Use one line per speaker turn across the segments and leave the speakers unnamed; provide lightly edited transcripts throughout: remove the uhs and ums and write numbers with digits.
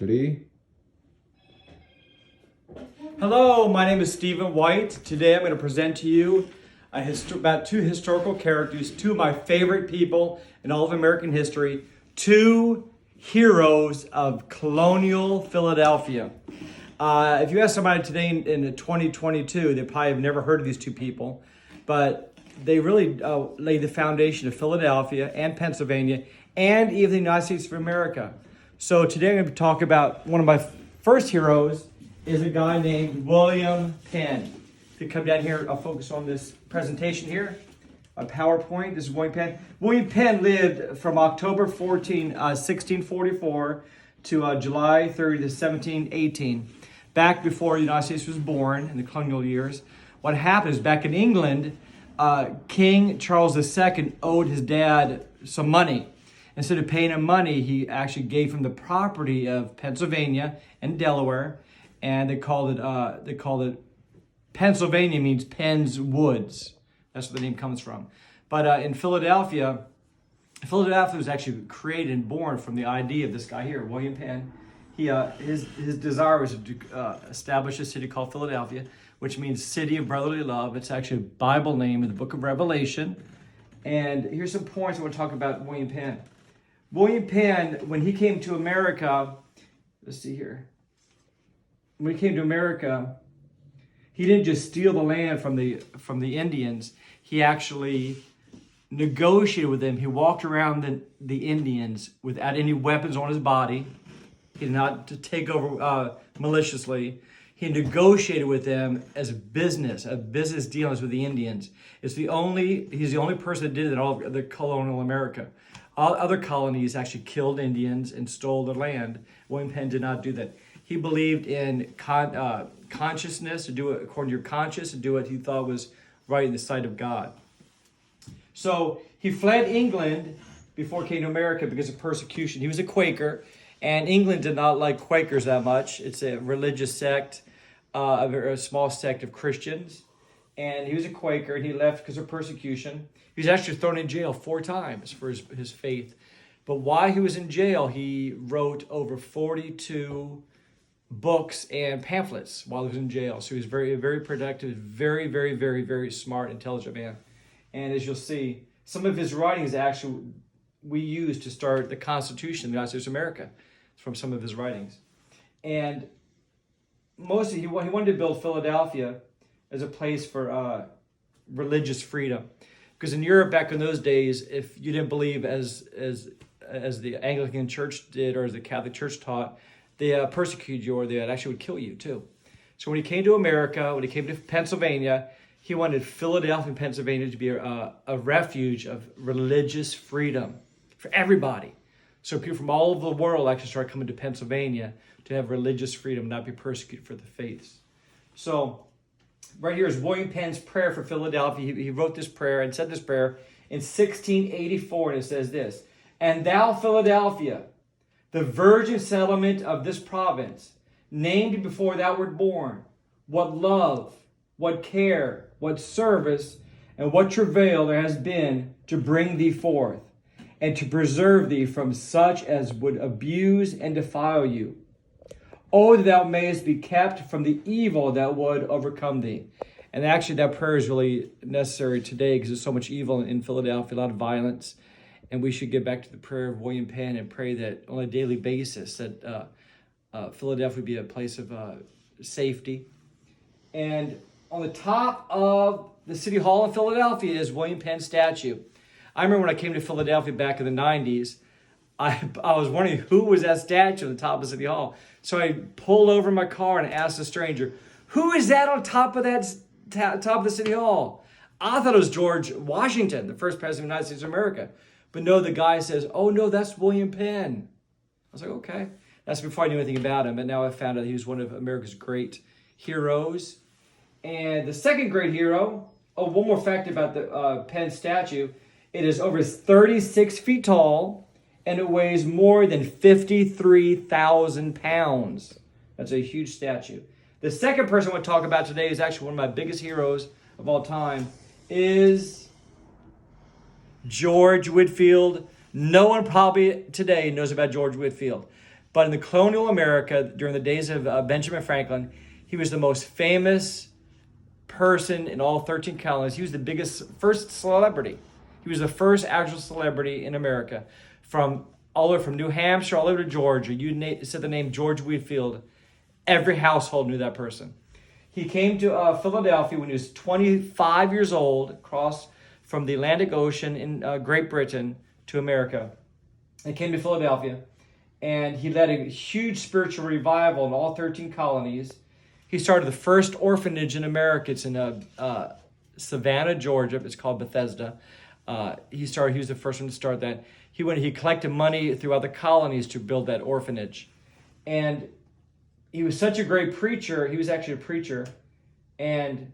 Three.
Hello, my name is Stephen White. Today I'm going to present to you about two historical characters, two of my favorite people in all of American history, two heroes of colonial Philadelphia. If you ask somebody today in 2022, they probably have never heard of these two people, but they really laid the foundation of Philadelphia and Pennsylvania and even the United States of America. So today I'm going to talk about one of my first heroes is a guy named William Penn. If you come down here, I'll focus on this presentation here. A PowerPoint. This is William Penn. William Penn lived from October 14, 1644 to July 30, 1718. Back before the United States was born in the colonial years. What happened is back in England, King Charles II owed his dad some money. Instead of paying him money, he actually gave him the property of Pennsylvania and Delaware, and they called it Pennsylvania means Penn's Woods. That's where the name comes from. But in Philadelphia was actually created and born from the idea of this guy here, William Penn. His desire was to establish a city called Philadelphia, which means City of Brotherly Love. It's actually a Bible name in the book of Revelation. And here's some points I want to talk about William Penn. William Penn, when he came to America, let's see here. When he came to America, he didn't just steal the land from the Indians. He actually negotiated with them. He walked around the Indians without any weapons on his body. He did not take over maliciously. He negotiated with them as a business dealings with the Indians. He's the only person that did it in all of the colonial America. All other colonies actually killed Indians and stole their land. William Penn did not do that. He believed in consciousness, to do it according to your conscience, to do what he thought was right in the sight of God. So he fled England before he came to America because of persecution. He was a Quaker, and England did not like Quakers that much. It's a religious sect, a small sect of Christians. And he was a Quaker, and he left because of persecution. He was actually thrown in jail 4 times for his faith. But while he was in jail, he wrote over 42 books and pamphlets while he was in jail. So he was very, very productive, very, very, very, very smart, intelligent man. And as you'll see, some of his writings actually we used to start the Constitution of the United States of America from some of his writings. And mostly he wanted to build Philadelphia as a place for religious freedom. Because in Europe back in those days, if you didn't believe as the Anglican Church did or as the Catholic Church taught, they persecuted you or they actually would kill you too. So when he came to America, when he came to Pennsylvania, he wanted Philadelphia, Pennsylvania to be a refuge of religious freedom for everybody. So people from all over the world actually started coming to Pennsylvania to have religious freedom, not be persecuted for the faiths. So right here is William Penn's prayer for Philadelphia. He wrote this prayer and said this prayer in 1684, and it says this: "And thou, Philadelphia, the virgin settlement of this province, named before thou wert born, what love, what care, what service, and what travail there has been to bring thee forth, and to preserve thee from such as would abuse and defile you. Oh, that thou mayest be kept from the evil that would overcome thee." And actually that prayer is really necessary today because there's so much evil in Philadelphia, a lot of violence. And we should get back to the prayer of William Penn and pray that on a daily basis that Philadelphia be a place of safety. And on the top of the City Hall in Philadelphia is William Penn's statue. I remember when I came to Philadelphia back in the 90s, I was wondering who was that statue on the top of City Hall. So I pulled over my car and asked a stranger, "Who is that on top of top of the City Hall?" I thought it was George Washington, the first president of the United States of America. But no, the guy says, "Oh no, that's William Penn." I was like, okay. That's before I knew anything about him. But now I found out he was one of America's great heroes. And the second great hero, one more fact about the Penn statue. It is over 36 feet tall, and it weighs more than 53,000 pounds. That's a huge statue. The second person I want to talk about today is actually one of my biggest heroes of all time, is George Whitefield. No one probably today knows about George Whitefield. But in the colonial America, during the days of Benjamin Franklin, he was the most famous person in all 13 colonies. He was the first celebrity. He was the first actual celebrity in America, from all the way from New Hampshire all the way to Georgia. You said the name George Whitefield, every household knew that person. He came to Philadelphia when he was 25 years old, crossed from the Atlantic Ocean in Great Britain to America. He came to Philadelphia, and he led a huge spiritual revival in all 13 colonies. He started the first orphanage in America. It's in Savannah, Georgia. It's called Bethesda. He was the first one to start that. He collected money throughout the colonies to build that orphanage. And he was such a great preacher. He was actually a preacher. And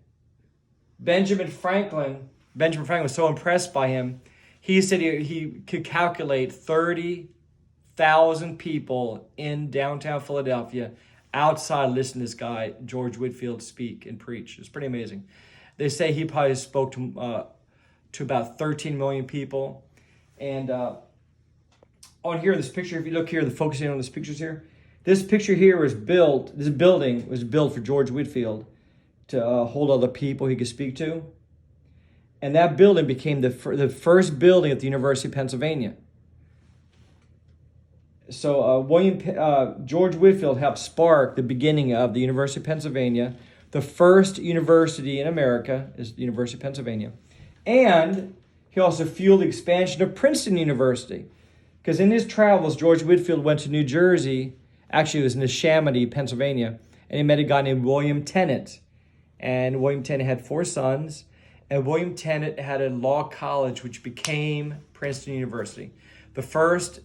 Benjamin Franklin was so impressed by him, he said he could calculate 30,000 people in downtown Philadelphia outside listening to this guy, George Whitefield, speak and preach. It's pretty amazing. They say he probably spoke to about 13 million people. And on here, this picture, if you look here, focusing on these pictures here, this picture here this building was built for George Whitefield to hold all the people he could speak to. And that building became the first building at the University of Pennsylvania. So George Whitefield helped spark the beginning of the University of Pennsylvania. The first university in America is the University of Pennsylvania. And he also fueled the expansion of Princeton University. Because in his travels, George Whitefield went to New Jersey. Actually, it was in Neshaminy, Pennsylvania. And he met a guy named William Tennant. And William Tennant had 4 sons. And William Tennant had a law college, which became Princeton University. The first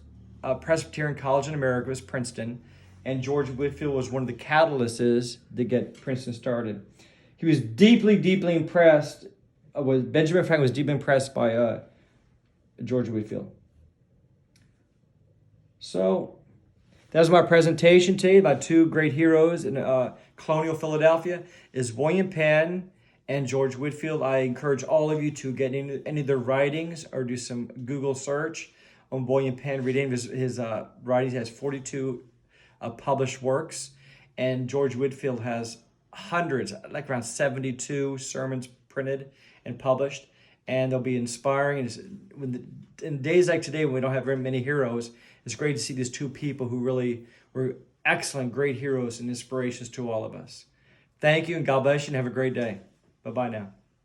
Presbyterian college in America was Princeton. And George Whitefield was one of the catalysts to get Princeton started. He was deeply, deeply impressed. Benjamin Franklin was deeply impressed by George Whitefield. So that was my presentation today about 2 great heroes in colonial Philadelphia, is William Penn and George Whitefield. I encourage all of you to get into any of their writings or do some Google search on William Penn. Read any of his writings. He has 42 published works, and George Whitefield has hundreds, like around 72 sermons printed and published, and they'll be inspiring. In days like today, when we don't have very many heroes, it's great to see these 2 people who really were excellent, great heroes and inspirations to all of us. Thank you, and God bless you, and have a great day. Bye-bye now.